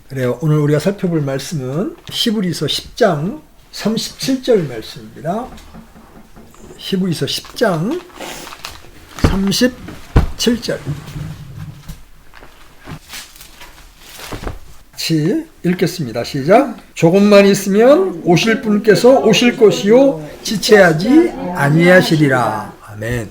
그래요. 오늘 우리가 살펴볼 말씀은 히브리서 10장 37절 말씀입니다. 히브리서 10장 37절. 같이 읽겠습니다. 시작. 조금만 있으면 오실 분께서 오실 것이요 지체하지 아니하시리라. 아멘.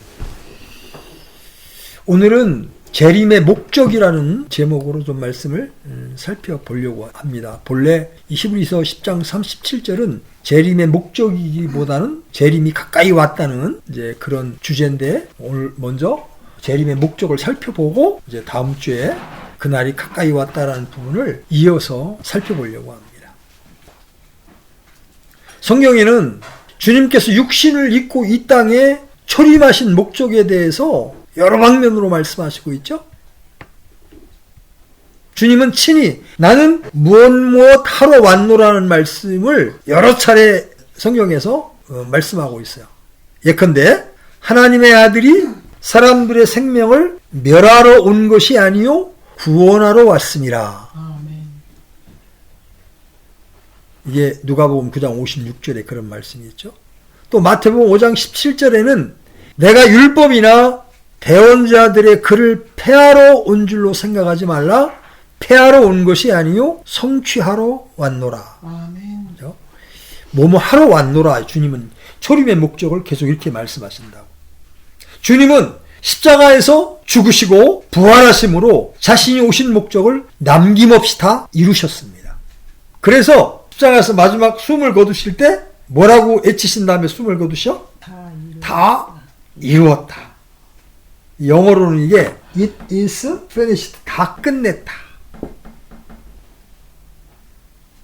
오늘은 재림의 목적이라는 제목으로 좀 말씀을 살펴보려고 합니다. 본래 이 히브리서 10장 37절은 재림의 목적이기보다는 재림이 가까이 왔다는 이제 그런 주제인데, 오늘 먼저 재림의 목적을 살펴보고 이제 다음 주에 그날이 가까이 왔다라는 부분을 이어서 살펴보려고 합니다. 성경에는 주님께서 육신을 입고 이 땅에 초림하신 목적에 대해서 여러 방면으로 말씀하시고 있죠. 주님은 친히 나는 무엇 하러 왔노라는 말씀을 여러 차례 성경에서 말씀하고 있어요. 예컨대 하나님의 아들이 사람들의 생명을 멸하러 온 것이 아니요 구원하러 왔습니다. 아멘. 이게 누가복음 9장 56절에 그런 말씀이 있죠. 또 마태복음 5장 17절에는 내가 율법이나 대언자들의 글을 폐하러 온 줄로 생각하지 말라. 폐하러 온 것이 아니요 성취하러 왔노라. 아멘. 그렇죠? 뭐뭐 하러 왔노라. 주님은 초림의 목적을 계속 이렇게 말씀하신다고. 주님은 십자가에서 죽으시고 부활하심으로 자신이 오신 목적을 남김없이 다 이루셨습니다. 그래서 십자가에서 마지막 숨을 거두실 때 뭐라고 외치신 다음에 숨을 거두셔? 다 이루었다. 영어로는 이게 It is finished. 다 끝냈다.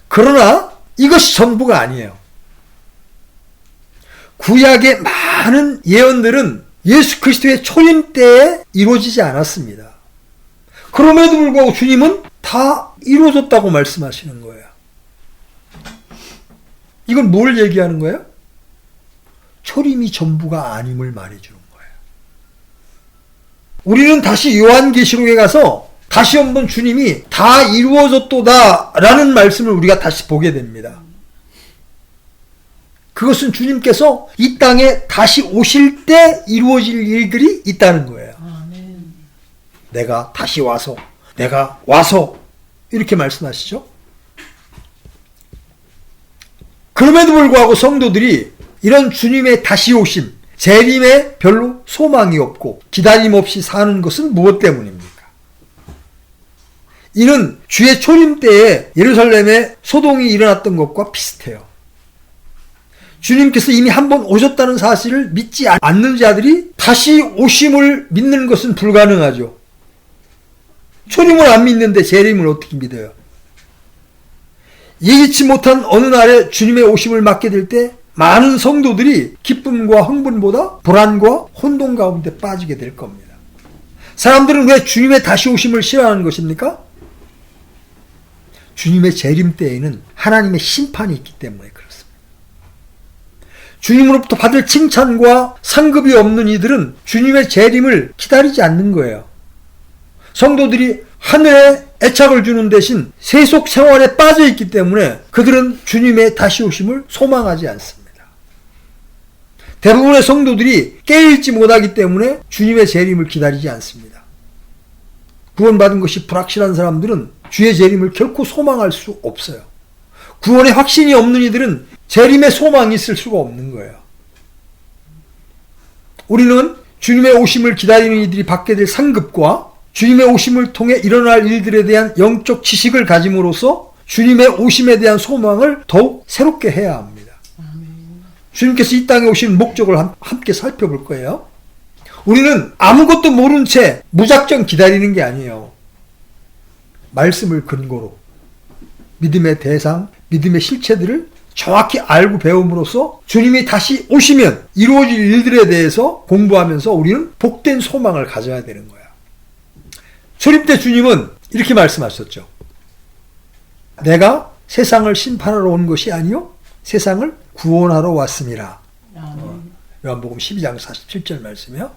그러나 이것이 전부가 아니에요. 구약의 많은 예언들은 예수 그리스도의 초림 때에 이루어지지 않았습니다. 그럼에도 불구하고 주님은 다 이루어졌다고 말씀하시는 거예요. 이건 뭘 얘기하는 거예요? 초림이 전부가 아님을 말해주는 거예요. 우리는 다시 요한계시록에 가서 다시 한번 주님이 다 이루어졌도다라는 말씀을 우리가 다시 보게 됩니다. 그것은 주님께서 이 땅에 다시 오실 때 이루어질 일들이 있다는 거예요. 아멘. 내가 다시 와서, 내가 와서 이렇게 말씀하시죠. 그럼에도 불구하고 성도들이 이런 주님의 다시 오심, 재림에 별로 소망이 없고 기다림 없이 사는 것은 무엇 때문입니까? 이는 주의 초림 때에 예루살렘에 소동이 일어났던 것과 비슷해요. 주님께서 이미 한번 오셨다는 사실을 믿지 않는 자들이 다시 오심을 믿는 것은 불가능하죠. 초림을 안 믿는데 재림을 어떻게 믿어요? 예기치 못한 어느 날에 주님의 오심을 맞게 될 때 많은 성도들이 기쁨과 흥분보다 불안과 혼돈 가운데 빠지게 될 겁니다. 사람들은 왜 주님의 다시 오심을 싫어하는 것입니까? 주님의 재림 때에는 하나님의 심판이 있기 때문에 그렇습니다. 주님으로부터 받을 칭찬과 상급이 없는 이들은 주님의 재림을 기다리지 않는 거예요. 성도들이 하늘에 애착을 주는 대신 세속 생활에 빠져 있기 때문에 그들은 주님의 다시 오심을 소망하지 않습니다. 대부분의 성도들이 깨어있지 못하기 때문에 주님의 재림을 기다리지 않습니다. 구원받은 것이 불확실한 사람들은 주의 재림을 결코 소망할 수 없어요. 구원의 확신이 없는 이들은 재림의 소망이 있을 수가 없는 거예요. 우리는 주님의 오심을 기다리는 이들이 받게 될 상급과 주님의 오심을 통해 일어날 일들에 대한 영적 지식을 가짐으로써 주님의 오심에 대한 소망을 더욱 새롭게 해야 합니다. 주님께서 이 땅에 오신 목적을 함께 살펴볼 거예요. 우리는 아무것도 모른 채 무작정 기다리는 게 아니에요. 말씀을 근거로 믿음의 대상, 믿음의 실체들을 정확히 알고 배움으로써 주님이 다시 오시면 이루어질 일들에 대해서 공부하면서 우리는 복된 소망을 가져야 되는 거야. 초림 때 주님은 이렇게 말씀하셨죠. 내가 세상을 심판하러 온 것이 아니요 세상을 구원하러 왔습니다. 요한복음 12장 47절 말씀이요.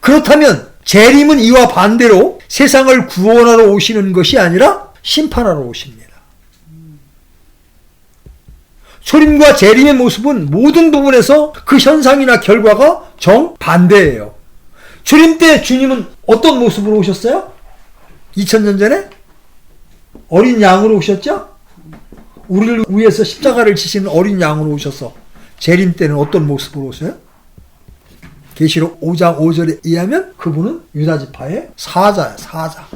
그렇다면 재림은 이와 반대로 세상을 구원하러 오시는 것이 아니라 심판하러 오십니다. 초림과 재림의 모습은 모든 부분에서 그 현상이나 결과가 정반대예요. 초림 때 주님은 어떤 모습으로 오셨어요? 2000년 전에? 어린 양으로 오셨죠? 우리를 위해서 십자가를 지시는 어린 양으로 오셔서 재림 때는 어떤 모습으로 오세요? 계시록 5장 5절에 의하면 그분은 유다지파의 사자야, 사자.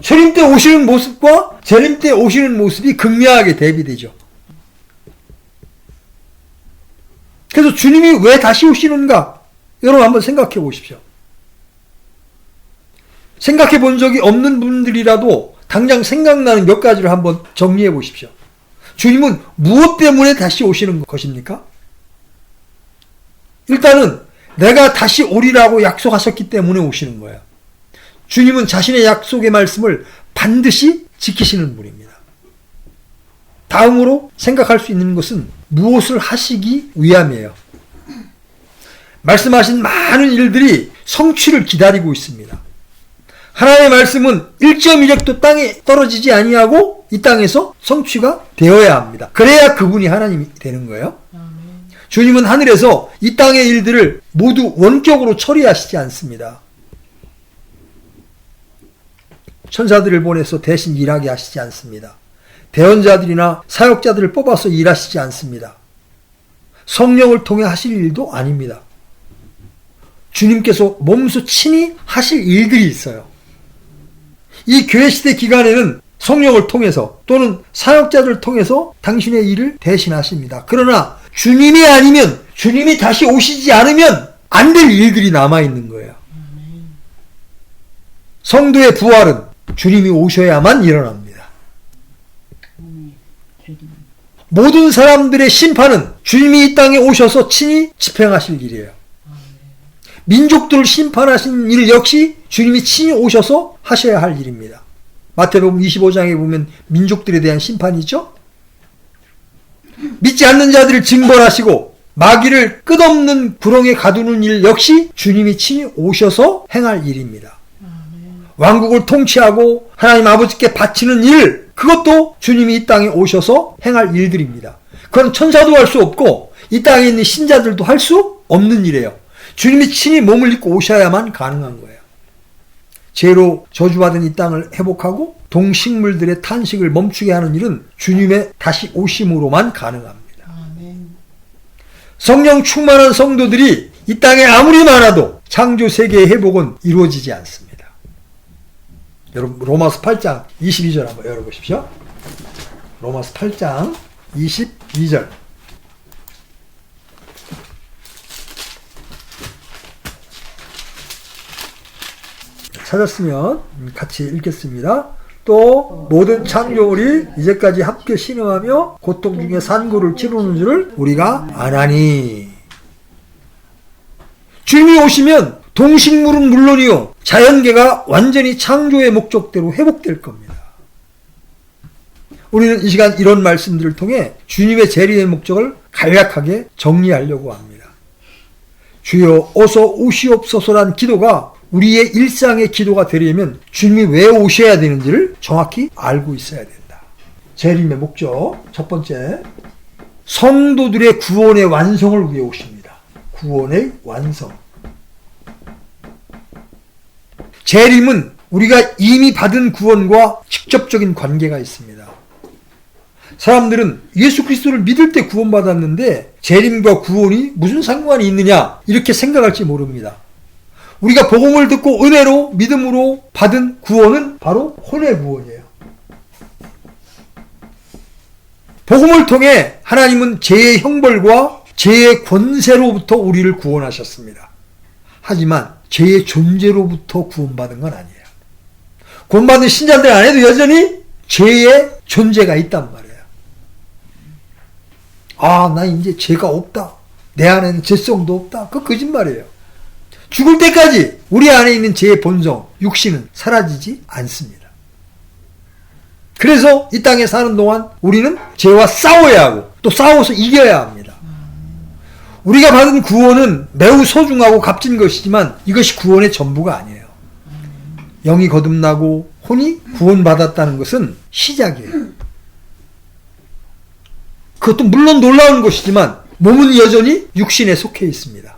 초림 때 오시는 모습과 재림 때 오시는 모습이 극명하게 대비되죠. 그래서 주님이 왜 다시 오시는가? 여러분 한번 생각해 보십시오. 생각해 본 적이 없는 분들이라도 당장 생각나는 몇 가지를 한번 정리해 보십시오. 주님은 무엇 때문에 다시 오시는 것입니까? 일단은 내가 다시 오리라고 약속하셨기 때문에 오시는 거예요. 주님은 자신의 약속의 말씀을 반드시 지키시는 분입니다. 다음으로 생각할 수 있는 것은 무엇을 하시기 위함이에요. 말씀하신 많은 일들이 성취를 기다리고 있습니다. 하나님의 말씀은 1.1획도 땅에 떨어지지 아니하고 이 땅에서 성취가 되어야 합니다. 그래야 그분이 하나님이 되는 거예요. 주님은 하늘에서 이 땅의 일들을 모두 원격으로 처리하시지 않습니다. 천사들을 보내서 대신 일하게 하시지 않습니다. 대언자들이나 사역자들을 뽑아서 일하시지 않습니다. 성령을 통해 하실 일도 아닙니다. 주님께서 몸소 친히 하실 일들이 있어요. 이 교회 시대 기간에는 성령을 통해서 또는 사역자들을 통해서 당신의 일을 대신하십니다. 그러나 주님이 아니면, 주님이 다시 오시지 않으면 안 될 일들이 남아있는 거예요. 성도의 부활은 주님이 오셔야만 일어납니다. 모든 사람들의 심판은 주님이 이 땅에 오셔서 친히 집행하실 일이에요. 민족들을 심판하신 일 역시 주님이 친히 오셔서 하셔야 할 일입니다. 마태복음 25장에 보면 민족들에 대한 심판이죠. 믿지 않는 자들을 징벌하시고 마귀를 끝없는 구렁에 가두는 일 역시 주님이 친히 오셔서 행할 일입니다. 왕국을 통치하고 하나님 아버지께 바치는 일, 그것도 주님이 이 땅에 오셔서 행할 일들입니다. 그건 천사도 할 수 없고 이 땅에 있는 신자들도 할 수 없는 일이에요. 주님이 친히 몸을 입고 오셔야만 가능한 거예요. 죄로 저주받은 이 땅을 회복하고 동식물들의 탄식을 멈추게 하는 일은 주님의 다시 오심으로만 가능합니다. 성령 충만한 성도들이 이 땅에 아무리 많아도 창조 세계의 회복은 이루어지지 않습니다. 여러분 로마서 8장 22절 한번 열어보십시오. 로마서 8장 22절. 찾았으면 같이 읽겠습니다. 또 모든 창조물이 이제까지 함께 신음하며 고통 중에 산고를 치르는 줄을 우리가 아나니. 주님이 오시면 동식물은 물론이요 자연계가 완전히 창조의 목적대로 회복될 겁니다. 우리는 이 시간 이런 말씀들을 통해 주님의 재림의 목적을 간략하게 정리하려고 합니다. 주여 어서 오시옵소서란 기도가 우리의 일상의 기도가 되려면 주님이 왜 오셔야 되는지를 정확히 알고 있어야 된다. 재림의 목적 첫 번째, 성도들의 구원의 완성을 위해 오십니다. 구원의 완성. 재림은 우리가 이미 받은 구원과 직접적인 관계가 있습니다. 사람들은 예수 그리스도를 믿을 때 구원받았는데 재림과 구원이 무슨 상관이 있느냐 이렇게 생각할지 모릅니다. 우리가 복음을 듣고 은혜로 믿음으로 받은 구원은 바로 혼의 구원이에요. 복음을 통해 하나님은 죄의 형벌과 죄의 권세로부터 우리를 구원하셨습니다. 하지만 죄의 존재로부터 구원받은 건 아니에요. 구원받은 신자들 안에도 여전히 죄의 존재가 있단 말이에요. 아, 나 이제 죄가 없다. 내 안에는 죄성도 없다. 그거 거짓말이에요. 죽을 때까지 우리 안에 있는 죄의 본성, 육신은 사라지지 않습니다. 그래서 이 땅에 사는 동안 우리는 죄와 싸워야 하고 또 싸워서 이겨야 합니다. 우리가 받은 구원은 매우 소중하고 값진 것이지만 이것이 구원의 전부가 아니에요. 영이 거듭나고 혼이 구원받았다는 것은 시작이에요. 그것도 물론 놀라운 것이지만 몸은 여전히 육신에 속해 있습니다.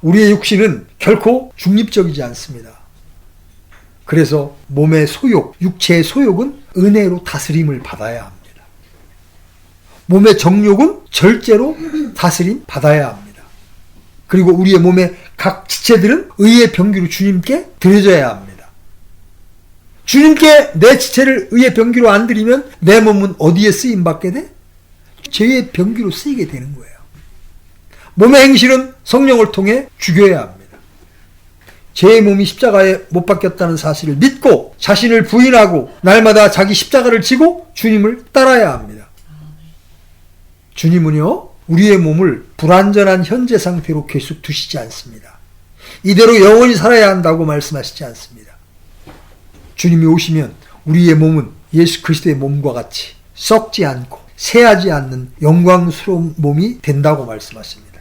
우리의 육신은 결코 중립적이지 않습니다. 그래서 몸의 소욕, 육체의 소욕은 은혜로 다스림을 받아야 합니다. 몸의 정욕은 절제로 다스림 받아야 합니다. 그리고 우리의 몸의 각 지체들은 의의 병기로 주님께 드려져야 합니다. 주님께 내 지체를 의의 병기로 안 드리면 내 몸은 어디에 쓰임받게 돼? 죄의 병기로 쓰이게 되는 거예요. 몸의 행실은 성령을 통해 죽여야 합니다. 제 몸이 십자가에 못 박혔다는 사실을 믿고 자신을 부인하고 날마다 자기 십자가를 지고 주님을 따라야 합니다. 주님은요, 우리의 몸을 불완전한 현재 상태로 계속 두시지 않습니다. 이대로 영원히 살아야 한다고 말씀하시지 않습니다. 주님이 오시면 우리의 몸은 예수 그리스도의 몸과 같이 썩지 않고 새하지 않는 영광스러운 몸이 된다고 말씀하십니다.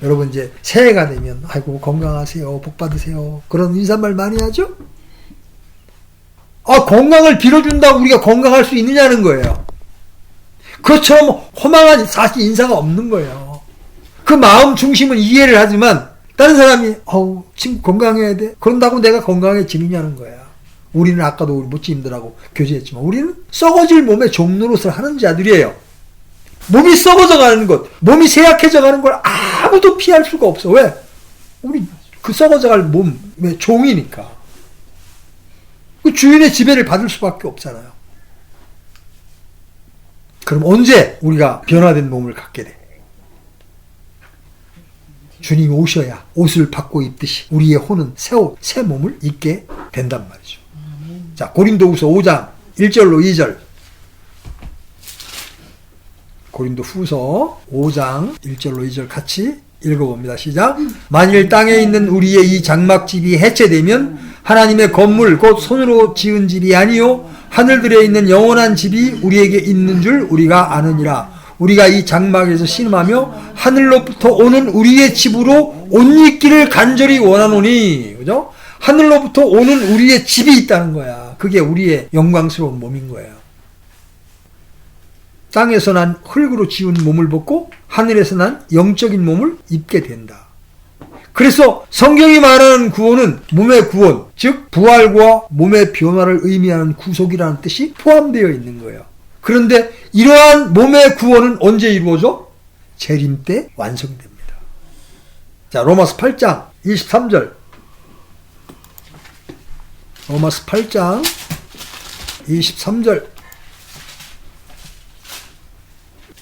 여러분 이제 새해가 되면 아이고 건강하세요, 복 받으세요 그런 인사말 많이 하죠? 건강을 빌어준다고 우리가 건강할 수 있느냐는 거예요. 그것처럼 허망한 사실 인사가 없는 거예요. 그 마음 중심은 이해를 하지만 다른 사람이 지금 건강해야 돼 그런다고 내가 건강해지느냐는 거야. 우리는 아까도 우리 모찌님들하고 교제했지만 우리는 썩어질 몸의 종노릇을 하는 자들이에요. 몸이 썩어져 가는 것, 몸이 쇠약해져 가는 걸 아무도 피할 수가 없어. 왜? 우리 그 썩어져 갈 몸의 종이니까. 그 주인의 지배를 받을 수밖에 없잖아요. 그럼 언제 우리가 변화된 몸을 갖게 돼? 주님이 오셔야 옷을 받고 입듯이 우리의 혼은 새 옷, 새 몸을 입게 된단 말이죠. 자, 고린도후서 5장 1절로 2절. 고린도후서 5장 1절로 2절 같이 읽어봅니다. 시작. 만일 땅에 있는 우리의 이 장막집이 해체되면 하나님의 건물 곧 손으로 지은 집이 아니요 하늘들에 있는 영원한 집이 우리에게 있는 줄 우리가 아느니라. 우리가 이 장막에서 신음하며 하늘로부터 오는 우리의 집으로 옷 입기를 간절히 원하노니. 그죠? 하늘로부터 오는 우리의 집이 있다는 거야. 그게 우리의 영광스러운 몸인 거예요. 땅에서 난 흙으로 지은 몸을 벗고 하늘에서 난 영적인 몸을 입게 된다. 그래서 성경이 말하는 구원은 몸의 구원, 즉 부활과 몸의 변화를 의미하는 구속이라는 뜻이 포함되어 있는 거예요. 그런데 이러한 몸의 구원은 언제 이루어져? 재림 때 완성됩니다. 자, 로마서 8장 23절. 로마서 8장 23절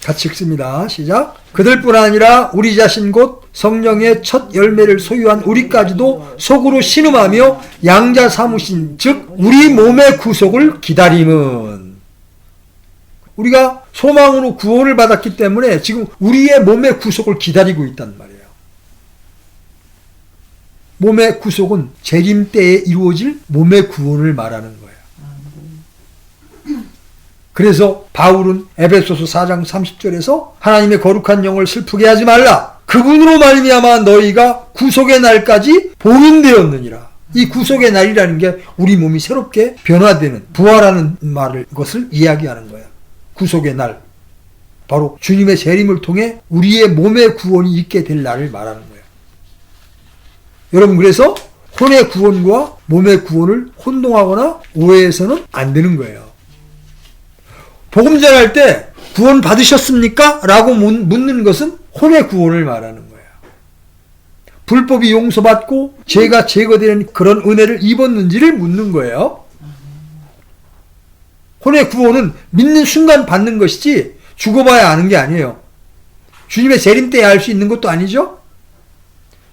같이 읽습니다. 시작. 그들뿐 아니라 우리 자신 곧 성령의 첫 열매를 소유한 우리까지도 속으로 신음하며 양자 삼으신 즉 우리 몸의 구속을 기다림은. 우리가 소망으로 구원을 받았기 때문에 지금 우리의 몸의 구속을 기다리고 있단 말이에요. 몸의 구속은 재림 때에 이루어질 몸의 구원을 말하는 거예요. 그래서 바울은 에베소서 4장 30절에서 하나님의 거룩한 영을 슬프게 하지 말라. 그분으로 말미암아 너희가 구속의 날까지 봉인되었느니라. 이 구속의 날이라는 게 우리 몸이 새롭게 변화되는 부활하는 것을 이야기하는 거야. 구속의 날. 바로 주님의 재림을 통해 우리의 몸의 구원이 있게 될 날을 말하는 거예요. 여러분 그래서 혼의 구원과 몸의 구원을 혼동하거나 오해해서는 안 되는 거예요. 복음 전할 때 구원 받으셨습니까? 라고 묻는 것은 혼의 구원을 말하는 거예요. 불법이 용서받고 죄가 제거되는 그런 은혜를 입었는지를 묻는 거예요. 혼의 구원은 믿는 순간 받는 것이지 죽어봐야 아는 게 아니에요. 주님의 재림 때에 알 수 있는 것도 아니죠.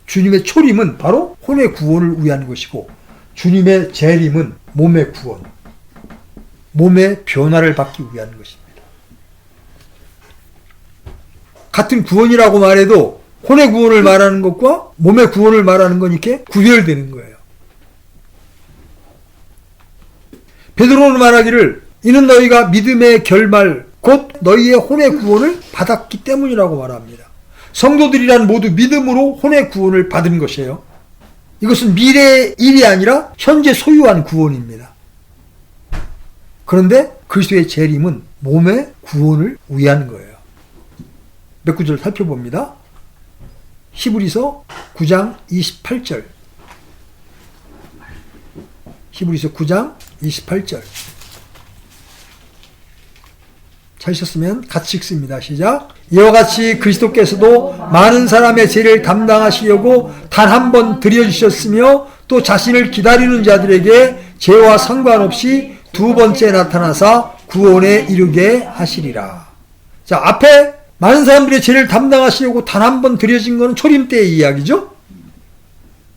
주님의 초림은 바로 혼의 구원을 위한 것이고 주님의 재림은 몸의 구원, 몸의 변화를 받기 위한 것입니다. 같은 구원이라고 말해도 혼의 구원을 말하는 것과 몸의 구원을 말하는 건 이렇게 구별되는 거예요. 베드로는 말하기를 이는 너희가 믿음의 결말 곧 너희의 혼의 구원을 받았기 때문이라고 말합니다. 성도들이란 모두 믿음으로 혼의 구원을 받은 것이에요. 이것은 미래의 일이 아니라 현재 소유한 구원입니다. 그런데 그리스도의 재림은 몸의 구원을 위한 거예요. 몇 구절 살펴봅니다. 히브리서 9장 28절. 히브리서 9장 28절. 찾으셨으면 같이 읽습니다. 시작. 이와 같이 그리스도께서도 많은 사람의 죄를 담당하시려고 단 한 번 드려주셨으며 또 자신을 기다리는 자들에게 죄와 상관없이 두 번째 나타나사 구원에 이르게 하시리라. 자, 앞에 많은 사람들의 죄를 담당하시려고 단 한 번 드려진 것은 초림 때의 이야기죠.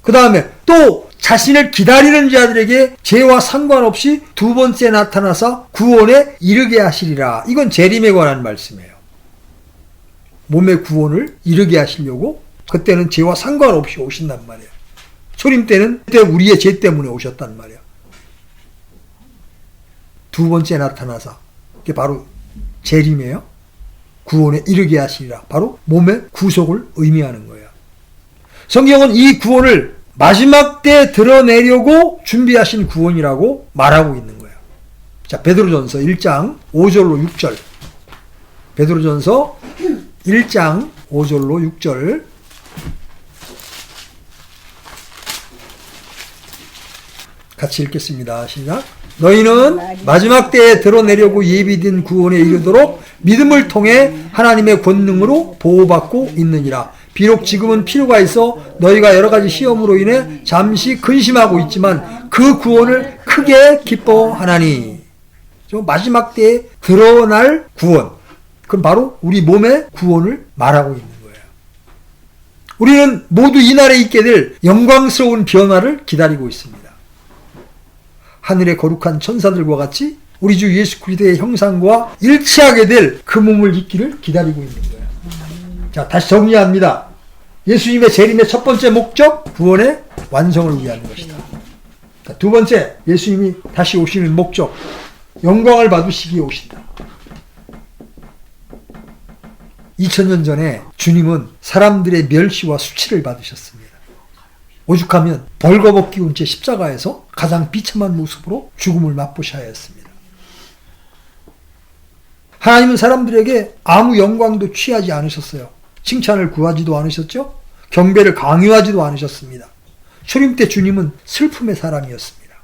그 다음에 또 자신을 기다리는 자들에게 죄와 상관없이 두 번째 나타나서 구원에 이르게 하시리라. 이건 재림에 관한 말씀이에요. 몸의 구원을 이르게 하시려고 그때는 죄와 상관없이 오신단 말이에요. 초림 때는 그때 우리의 죄 때문에 오셨단 말이에요. 두 번째 나타나서 그게 바로 재림이에요. 구원에 이르게 하시리라. 바로 몸의 구속을 의미하는 거예요. 성경은 이 구원을 마지막 때 드러내려고 준비하신 구원이라고 말하고 있는 거예요. 자, 베드로전서 1장 5절로 6절. 베드로전서 1장 5절로 6절. 같이 읽겠습니다. 시작. 너희는 마지막 때에 드러내려고 예비된 구원에 이르도록 믿음을 통해 하나님의 권능으로 보호받고 있느니라. 비록 지금은 필요가 있어 너희가 여러 가지 시험으로 인해 잠시 근심하고 있지만 그 구원을 크게 기뻐하나니. 마지막 때에 드러날 구원. 그건 바로 우리 몸의 구원을 말하고 있는 거예요. 우리는 모두 이날에 있게 될 영광스러운 변화를 기다리고 있습니다. 하늘의 거룩한 천사들과 같이 우리 주 예수 그리스도의 형상과 일치하게 될 그 몸을 입기를 기다리고 있는 거예요. 자, 다시 정리합니다. 예수님의 재림의 첫 번째 목적, 구원의 완성을 위한 것이다. 자, 두 번째, 예수님이 다시 오시는 목적, 영광을 받으시기에 오신다. 2000년 전에 주님은 사람들의 멸시와 수치를 받으셨습니다. 오죽하면 벌거벗기운 채 십자가에서 가장 비참한 모습으로 죽음을 맛보셔야 했습니다. 하나님은 사람들에게 아무 영광도 취하지 않으셨어요. 칭찬을 구하지도 않으셨죠. 경배를 강요하지도 않으셨습니다. 초림 때 주님은 슬픔의 사람이었습니다.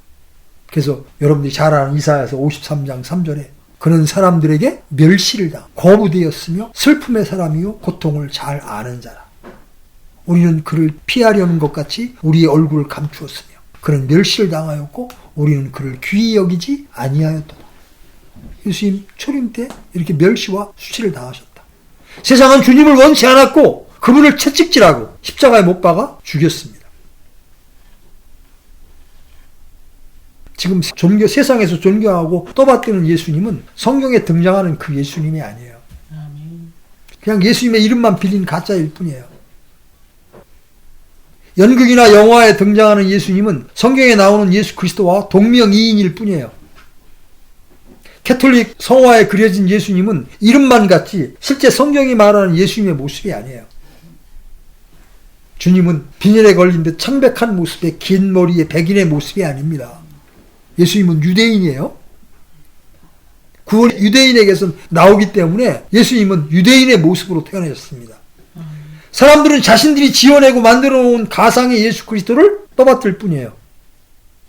그래서 여러분들이 잘 아는 이사야서 53장 3절에 그는 사람들에게 멸시를 당 거부되었으며 슬픔의 사람이요 고통을 잘 아는 자라. 우리는 그를 피하려는 것 같이 우리의 얼굴을 감추었으며 그는 멸시를 당하였고 우리는 그를 귀히 여기지 아니하였도다. 예수님 초림 때 이렇게 멸시와 수치를 당하셨다. 세상은 주님을 원치 않았고 그분을 채찍질하고 십자가에 못 박아 죽였습니다. 지금 세상에서 존경하고 떠받드는 예수님은 성경에 등장하는 그 예수님이 아니에요. 그냥 예수님의 이름만 빌린 가짜일 뿐이에요. 연극이나 영화에 등장하는 예수님은 성경에 나오는 예수 그리스도와 동명이인일 뿐이에요. 캐톨릭 성화에 그려진 예수님은 이름만 같지 실제 성경이 말하는 예수님의 모습이 아니에요. 주님은 빈혈에 걸린 듯 창백한 모습의 긴 머리의 백인의 모습이 아닙니다. 예수님은 유대인이에요. 구원이 유대인에게서 나오기 때문에 예수님은 유대인의 모습으로 태어나셨습니다. 사람들은 자신들이 지어내고 만들어 놓은 가상의 예수 그리스도를 떠받들 뿐이에요.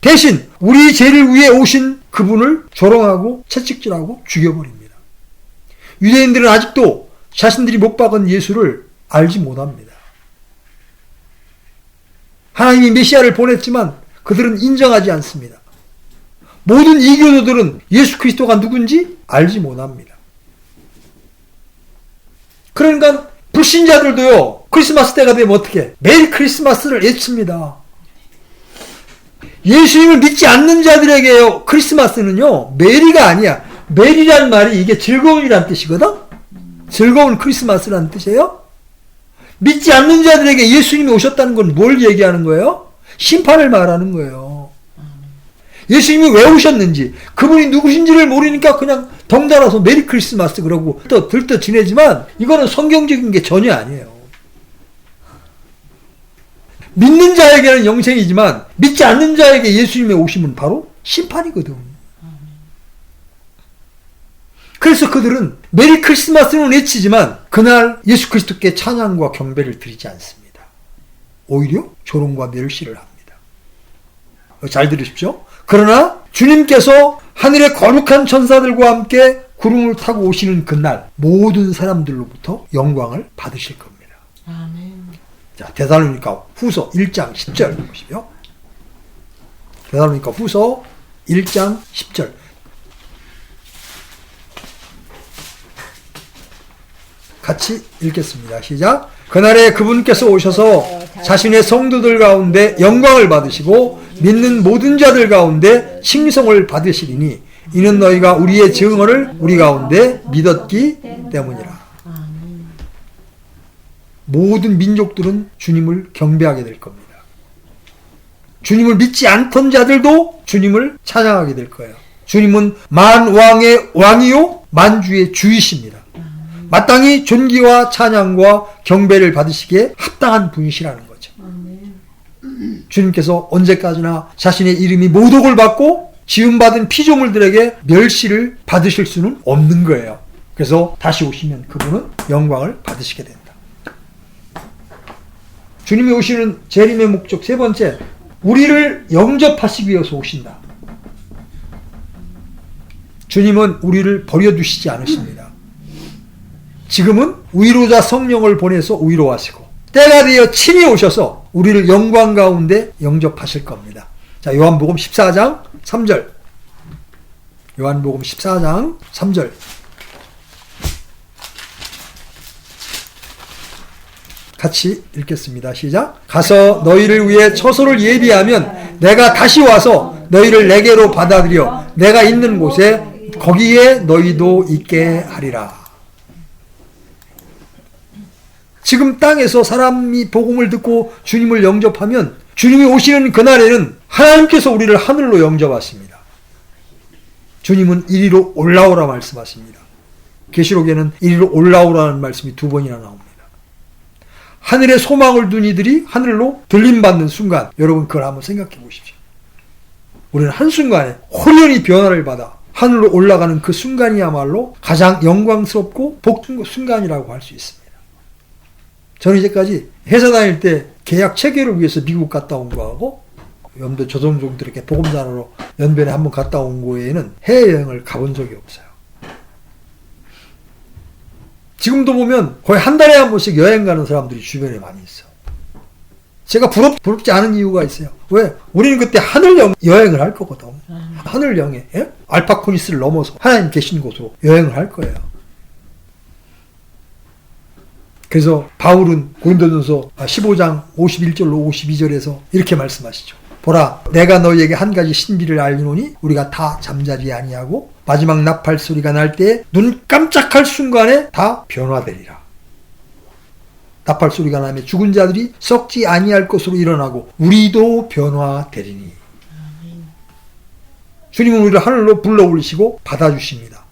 대신 우리 죄를 위해 오신 그분을 조롱하고 채찍질하고 죽여버립니다. 유대인들은 아직도 자신들이 못 박은 예수를 알지 못합니다. 하나님이 메시아를 보냈지만 그들은 인정하지 않습니다. 모든 이교도들은 예수 그리스도가 누군지 알지 못합니다. 그러니까 불신자들도요, 크리스마스 때가 되면 어떻게? 메리 크리스마스를 외칩니다. 예수님을 믿지 않는 자들에게요, 크리스마스는요, 메리가 아니야. 메리라는 말이 이게 즐거움이라는 뜻이거든? 즐거운 크리스마스라는 뜻이에요? 믿지 않는 자들에게 예수님이 오셨다는 건 뭘 얘기하는 거예요? 심판을 말하는 거예요. 예수님이 왜 오셨는지, 그분이 누구신지를 모르니까 그냥 덩달아서 메리 크리스마스 그러고 또 들떠 지내지만 이거는 성경적인 게 전혀 아니에요. 믿는 자에게는 영생이지만 믿지 않는 자에게 예수님의 오심은 바로 심판이거든. 그래서 그들은 메리 크리스마스는 외치지만 그날 예수 그리스도께 찬양과 경배를 드리지 않습니다. 오히려 조롱과 멸시를 합니다. 잘 들으십시오. 그러나 주님께서 하늘의 거룩한 천사들과 함께 구름을 타고 오시는 그날 모든 사람들로부터 영광을 받으실 겁니다. 아멘. 자, 데살로니가 후서 1장 10절 보시죠. 데살로니가 후서 1장 10절. 같이 읽겠습니다. 시작. 그날에 그분께서 오셔서 자신의 성도들 가운데 영광을 받으시고 믿는 모든 자들 가운데 칭송을 받으시리니 이는 너희가 우리의 증언을 우리 가운데 믿었기 때문이라. 모든 민족들은 주님을 경배하게 될 겁니다. 주님을 믿지 않던 자들도 주님을 찬양하게 될 거예요. 주님은 만왕의 왕이요 만주의 주이십니다. 마땅히 존귀와 찬양과 경배를 받으시기에 합당한 분이시라는 거죠. 주님께서 언제까지나 자신의 이름이 모독을 받고 지음받은 피조물들에게 멸시를 받으실 수는 없는 거예요. 그래서 다시 오시면 그분은 영광을 받으시게 된다. 주님이 오시는 재림의 목적 세 번째, 우리를 영접하시기 위해서 오신다. 주님은 우리를 버려두시지 않으십니다. 지금은 위로자 성령을 보내서 위로하시고 때가 되어 친히 오셔서 우리를 영광 가운데 영접하실 겁니다. 자, 요한복음 14장 3절. 요한복음 14장 3절. 같이 읽겠습니다. 시작. 가서 너희를 위해 처소를 예비하면 내가 다시 와서 너희를 내게로 받아들여 내가 있는 곳에 거기에 너희도 있게 하리라. 지금 땅에서 사람이 복음을 듣고 주님을 영접하면 주님이 오시는 그날에는 하나님께서 우리를 하늘로 영접하십니다. 주님은 이리로 올라오라 말씀하십니다. 계시록에는 이리로 올라오라는 말씀이 2번이나 나옵니다. 하늘에 소망을 둔 이들이 하늘로 들림받는 순간, 여러분 그걸 한번 생각해 보십시오. 우리는 한순간에 홀연히 변화를 받아 하늘로 올라가는 그 순간이야말로 가장 영광스럽고 복된 순간이라고 할 수 있습니다. 저는 이제까지 회사 다닐 때 계약 체결을 위해서 미국 갔다 온 거하고 연변 조선족들에게 복음 전하러 연변에 한번 갔다 온 거에는 해외여행을 가본 적이 없어요. 지금도 보면 거의 한 달에 한 번씩 여행 가는 사람들이 주변에 많이 있어. 제가 부럽지 않은 이유가 있어요. 왜? 우리는 그때 하늘 여행을 할 거거든. 하늘 여행, 예? 알파코니스를 넘어서 하나님 계신 곳으로 여행을 할 거예요. 그래서 바울은 고린도전서 15장 51절로 52절에서 이렇게 말씀하시죠. 보라, 내가 너희에게 한 가지 신비를 알리노니 우리가 다 잠자리 아니하고 마지막 나팔 소리가 날 때 눈 깜짝할 순간에 다 변화되리라. 나팔 소리가 나면 죽은 자들이 썩지 아니할 것으로 일어나고 우리도 변화되리니. 주님은 우리를 하늘로 불러 올리시고 받아주십니다.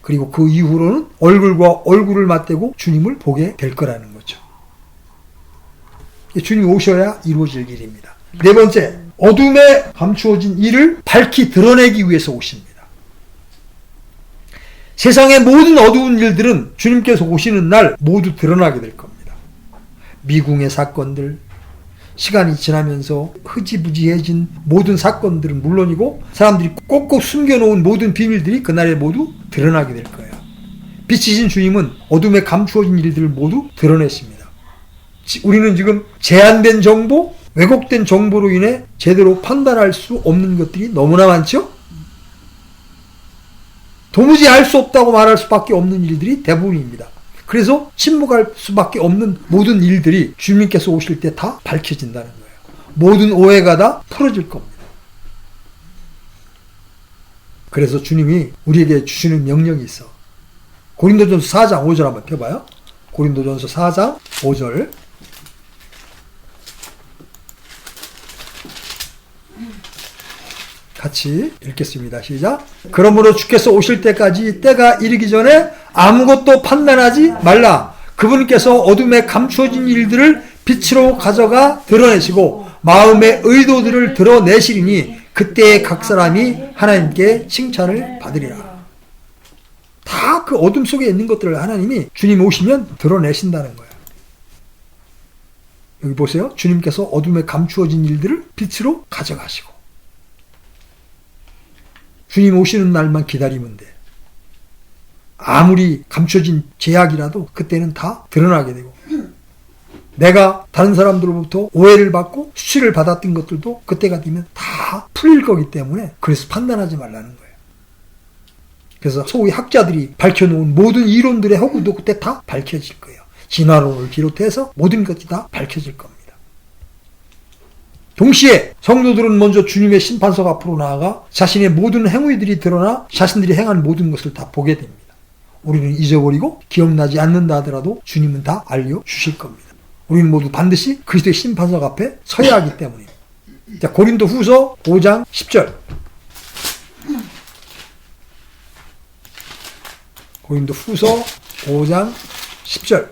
그리고 그 이후로는 얼굴과 얼굴을 맞대고 주님을 보게 될 거라는 거죠. 주님이 오셔야 이루어질 일입니다. 네 번째, 어둠에 감추어진 일을 밝히 드러내기 위해서 오십니다. 세상의 모든 어두운 일들은 주님께서 오시는 날 모두 드러나게 될 겁니다. 미궁의 사건들, 시간이 지나면서 흐지부지해진 모든 사건들은 물론이고 사람들이 꼭꼭 숨겨놓은 모든 비밀들이 그날에 모두 드러나게 될 거예요. 빛이신 주님은 어둠에 감추어진 일들을 모두 드러내십니다. 우리는 지금 제한된 정보, 왜곡된 정보로 인해 제대로 판단할 수 없는 것들이 너무나 많죠? 도무지 알 수 없다고 말할 수밖에 없는 일들이 대부분입니다. 그래서 침묵할 수밖에 없는 모든 일들이 주님께서 오실 때 다 밝혀진다는 거예요. 모든 오해가 다 풀어질 겁니다. 그래서 주님이 우리에게 주시는 명령이 있어. 고린도전서 4장 5절 한번 펴봐요. 고린도전서 4장 5절. 같이 읽겠습니다. 시작. 그러므로 주께서 오실 때까지 때가 이르기 전에 아무것도 판단하지 말라. 그분께서 어둠에 감추어진 일들을 빛으로 가져가 드러내시고 마음의 의도들을 드러내시리니 그때에 각 사람이 하나님께 칭찬을 받으리라. 다 다 그 어둠 속에 있는 것들을 하나님이 주님 오시면 드러내신다는 거예요. 여기 보세요. 주님께서 어둠에 감추어진 일들을 빛으로 가져가시고 주님 오시는 날만 기다리면 돼. 아무리 감춰진 죄악이라도 그때는 다 드러나게 되고 내가 다른 사람들로부터 오해를 받고 수치를 받았던 것들도 그때가 되면 다 풀릴 거기 때문에 그래서 판단하지 말라는 거예요. 그래서 소위 학자들이 밝혀놓은 모든 이론들의 허구도 그때 다 밝혀질 거예요. 진화론을 비롯해서 모든 것이 다 밝혀질 겁니다. 동시에 성도들은 먼저 주님의 심판석 앞으로 나아가 자신의 모든 행위들이 드러나 자신들이 행한 모든 것을 다 보게 됩니다. 우리는 잊어버리고 기억나지 않는다 하더라도 주님은 다 알려주실 겁니다. 우리는 모두 반드시 그리스도의 심판석 앞에 서야 하기 때문입니다. 자, 고린도 후서 5장 10절. 고린도 후서 5장 10절.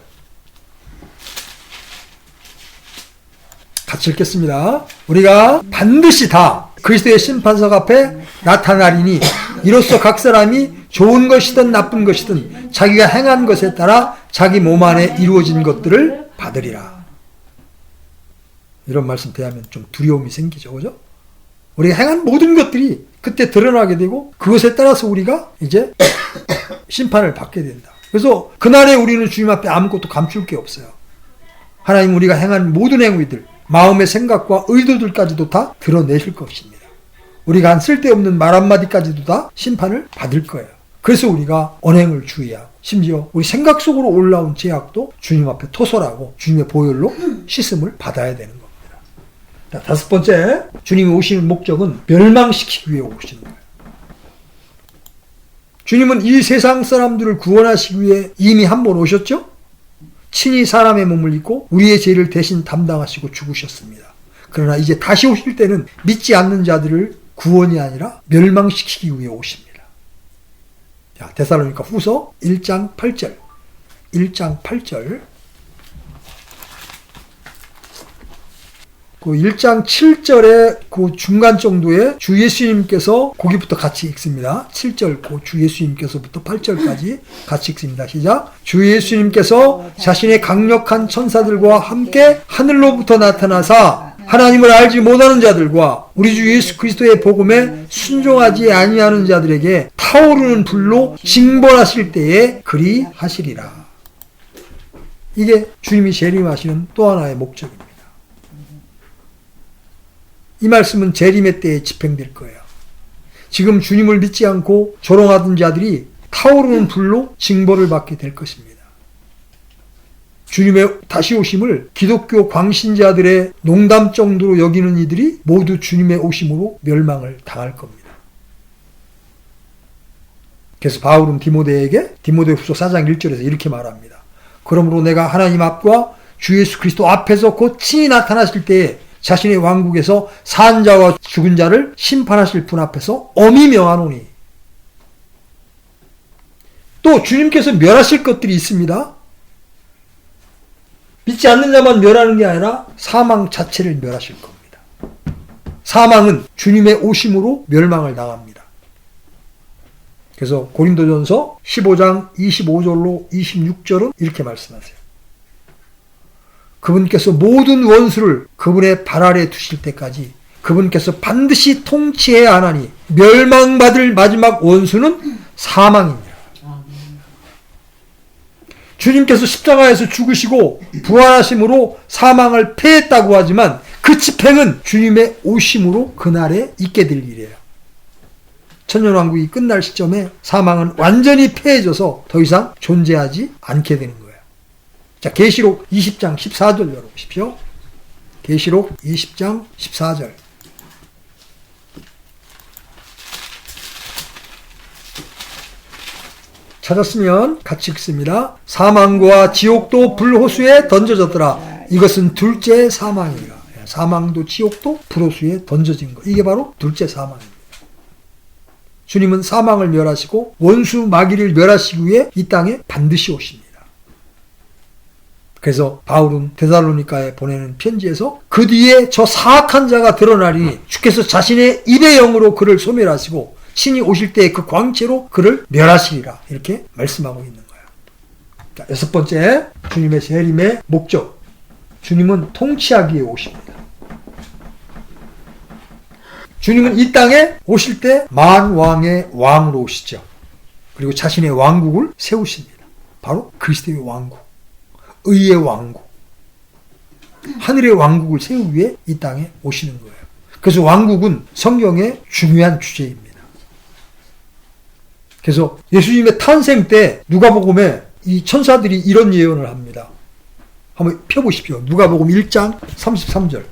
같이 읽겠습니다. 우리가 반드시 다 그리스도의 심판석 앞에 나타나리니 이로써 각 사람이 좋은 것이든 나쁜 것이든 자기가 행한 것에 따라 자기 몸 안에 이루어진 것들을 받으리라. 이런 말씀 대하면 좀 두려움이 생기죠. 그죠? 우리가 행한 모든 것들이 그때 드러나게 되고 그것에 따라서 우리가 이제 심판을 받게 된다. 그래서 그날에 우리는 주님 앞에 아무것도 감출 게 없어요. 하나님 우리가 행한 모든 행위들, 마음의 생각과 의도들까지도 다 드러내실 것입니다. 우리가 한 쓸데없는 말 한마디까지도 다 심판을 받을 거예요. 그래서 우리가 언행을 주의하고 심지어 우리 생각 속으로 올라온 죄악도 주님 앞에 토설하고 주님의 보혈로 씻음을 받아야 되는 겁니다. 자, 다섯 번째, 주님이 오시는 목적은 멸망시키기 위해 오시는 거예요. 주님은 이 세상 사람들을 구원하시기 위해 이미 한 번 오셨죠? 친히 사람의 몸을 입고 우리의 죄를 대신 담당하시고 죽으셨습니다. 그러나 이제 다시 오실 때는 믿지 않는 자들을 구원이 아니라 멸망시키기 위해 오십니다. 자, 데살로니가 후서 1장 8절. 1장 8절. 그 1장 7절의 그 중간 정도에 주 예수님께서 거기부터 같이 읽습니다. 7절 그 주 예수님께서부터 8절까지 같이 읽습니다. 시작. 주 예수님께서 자신의 강력한 천사들과 함께 하늘로부터 나타나사 하나님을 알지 못하는 자들과 우리 주 예수 그리스도의 복음에 순종하지 아니하는 자들에게 타오르는 불로 징벌하실 때에 그리 하시리라. 이게 주님이 재림하시는 또 하나의 목적입니다. 이 말씀은 재림의 때에 집행될 거예요. 지금 주님을 믿지 않고 조롱하던 자들이 타오르는 불로 징벌을 받게 될 것입니다. 주님의 다시 오심을 기독교 광신자들의 농담 정도로 여기는 이들이 모두 주님의 오심으로 멸망을 당할 겁니다. 그래서 바울은 디모데에게 디모데후서 4장 1절에서 이렇게 말합니다. 그러므로 내가 하나님 앞과 주 예수 그리스도 앞에서 곧 친히 나타나실 때에 자신의 왕국에서 산 자와 죽은 자를 심판하실 분 앞에서 엄히 명하노니. 또 주님께서 멸하실 것들이 있습니다. 믿지 않는 자만 멸하는 게 아니라 사망 자체를 멸하실 겁니다. 사망은 주님의 오심으로 멸망을 당합니다. 그래서 고린도전서 15장 25절로 26절은 이렇게 말씀하세요. 그분께서 모든 원수를 그분의 발 아래 두실 때까지 그분께서 반드시 통치해야 하나니 멸망받을 마지막 원수는 사망입니다. 주님께서 십자가에서 죽으시고 부활하심으로 사망을 패했다고 하지만 그 집행은 주님의 오심으로 그날에 있게 될 일이에요. 천년왕국이 끝날 시점에 사망은 완전히 패해져서 더 이상 존재하지 않게 되는 거예요. 자, 계시록 20장 14절 열어보십시오. 계시록 20장 14절. 찾았으면 같이 읽습니다. 사망과 지옥도 불호수에 던져졌더라. 이것은 둘째 사망이라. 사망도 지옥도 불호수에 던져진 것. 이게 바로 둘째 사망입니다. 주님은 사망을 멸하시고 원수 마귀를 멸하시기 위해 이 땅에 반드시 오십니다. 그래서 바울은 데살로니가에 보내는 편지에서 그 뒤에 저 사악한 자가 드러나리니 주께서 자신의 입의 영으로 그를 소멸하시고 친히 오실 때 그 광채로 그를 멸하시리라. 이렇게 말씀하고 있는 거예요. 자, 6번째, 주님의 재림의 목적. 주님은 통치하기 위해 오십니다. 주님은 이 땅에 오실 때 만왕의 왕으로 오시죠. 그리고 자신의 왕국을 세우십니다. 바로 그리스도의 왕국, 의의 왕국, 하늘의 왕국을 세우기 위해 이 땅에 오시는 거예요. 그래서 왕국은 성경의 중요한 주제입니다. 그래서 예수님의 탄생 때 누가복음에 이 천사들이 이런 예언을 합니다. 한번 펴보십시오. 누가복음 1장 33절.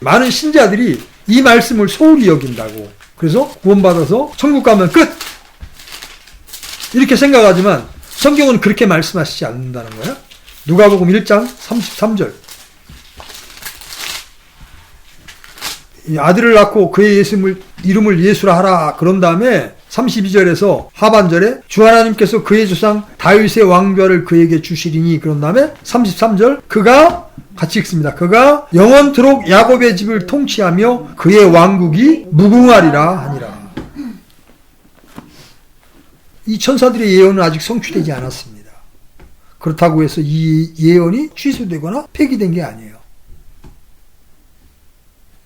많은 신자들이 이 말씀을 소홀히 여긴다고. 그래서 구원받아서 천국 가면 끝! 이렇게 생각하지만 성경은 그렇게 말씀하시지 않는다는 거야. 누가복음 1장 33절. 아들을 낳고 그의 이름을 예수라 하라. 그런 다음에 32절에서 하반절에 주 하나님께서 그의 조상 다윗의 왕좌를 그에게 주시리니. 그런 다음에 33절 그가 같이 읽습니다. 그가 영원토록 야곱의 집을 통치하며 그의 왕국이 무궁하리라 하니라. 이 천사들의 예언은 아직 성취되지 않았습니다. 그렇다고 해서 이 예언이 취소되거나 폐기된 게 아니에요.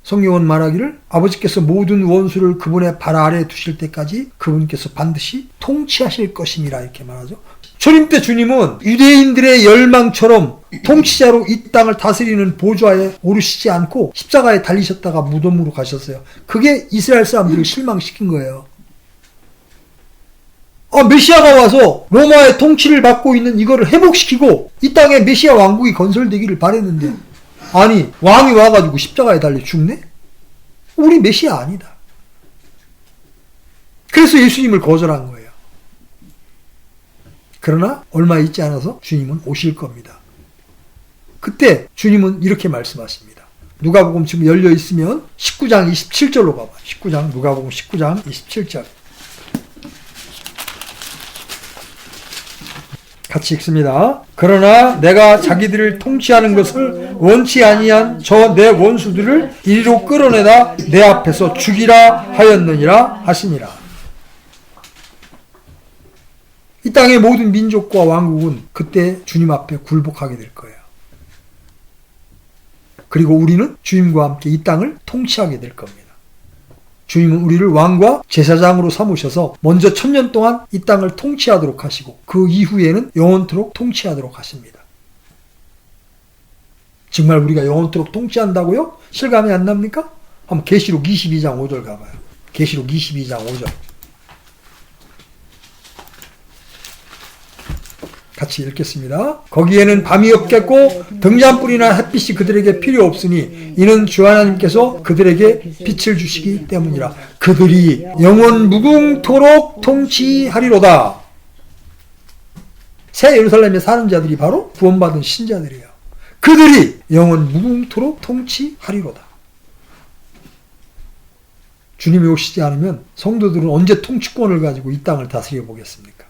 성경은 말하기를 아버지께서 모든 원수를 그분의 발 아래에 두실 때까지 그분께서 반드시 통치하실 것임이라 이렇게 말하죠. 초림 때 주님은 유대인들의 열망처럼 통치자로 이 땅을 다스리는 보좌에 오르시지 않고 십자가에 달리셨다가 무덤으로 가셨어요. 그게 이스라엘 사람들을 실망시킨 거예요. 메시아가 와서 로마의 통치를 받고 있는 이거를 회복시키고 이 땅에 메시아 왕국이 건설되기를 바랬는데, 아니 왕이 와가지고 십자가에 달려 죽네? 우리 메시아 아니다. 그래서 예수님을 거절한 거예요. 그러나 얼마 있지 않아서 주님은 오실 겁니다. 그때 주님은 이렇게 말씀하십니다. 누가복음 지금 열려 있으면 19장 27절로 가봐. 누가복음 19장 27절. 같이 읽습니다. 그러나 내가 자기들을 통치하는 것을 원치 아니한 저 내 원수들을 이리로 끌어내다 내 앞에서 죽이라 하였느니라 하시니라. 이 땅의 모든 민족과 왕국은 그때 주님 앞에 굴복하게 될 거예요. 그리고 우리는 주님과 함께 이 땅을 통치하게 될 겁니다. 주님은 우리를 왕과 제사장으로 삼으셔서 먼저 1000년 동안 이 땅을 통치하도록 하시고 그 이후에는 영원토록 통치하도록 하십니다. 정말 우리가 영원토록 통치한다고요? 실감이 안 납니까? 한번 계시록 22장 5절 가봐요. 계시록 22장 5절. 같이 읽겠습니다. 거기에는 밤이 없겠고 등잔불이나 햇빛이 그들에게 필요 없으니 이는 주 하나님께서 그들에게 빛을 주시기 때문이라. 그들이 영원 무궁토록 통치하리로다. 새 예루살렘에 사는 자들이 바로 구원받은 신자들이에요. 그들이 영원 무궁토록 통치하리로다. 주님이 오시지 않으면 성도들은 언제 통치권을 가지고 이 땅을 다스려 보겠습니까?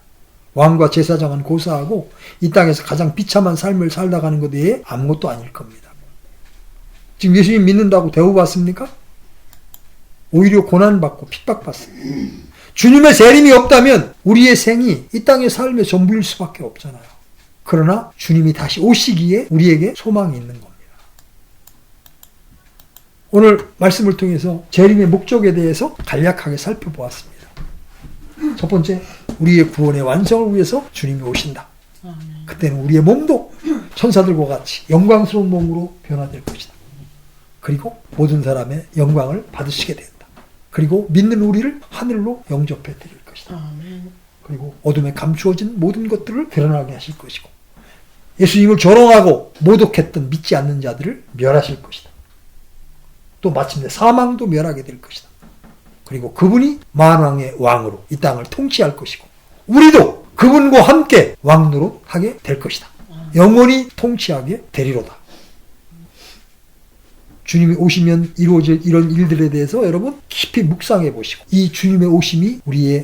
왕과 제사장은 고사하고 이 땅에서 가장 비참한 삶을 살다 가는 것 외에 아무것도 아닐 겁니다. 지금 예수님 믿는다고 대우받습니까? 오히려 고난받고 핍박받습니다. 주님의 재림이 없다면 우리의 생이 이 땅의 삶의 전부일 수밖에 없잖아요. 그러나 주님이 다시 오시기에 우리에게 소망이 있는 겁니다. 오늘 말씀을 통해서 재림의 목적에 대해서 간략하게 살펴보았습니다. 첫 번째, 우리의 구원의 완성을 위해서 주님이 오신다. 그때는 우리의 몸도 천사들과 같이 영광스러운 몸으로 변화될 것이다. 그리고 모든 사람의 영광을 받으시게 된다. 그리고 믿는 우리를 하늘로 영접해 드릴 것이다. 그리고 어둠에 감추어진 모든 것들을 드러나게 하실 것이고 예수님을 조롱하고 모독했던 믿지 않는 자들을 멸하실 것이다. 또 마침내 사망도 멸하게 될 것이다. 그리고 그분이 만왕의 왕으로 이 땅을 통치할 것이고 우리도 그분과 함께 왕노릇하게 될 것이다. 영원히 통치하게 되리로다. 주님이 오시면 이루어질 이런 일들에 대해서 여러분 깊이 묵상해 보시고 이 주님의 오심이 우리의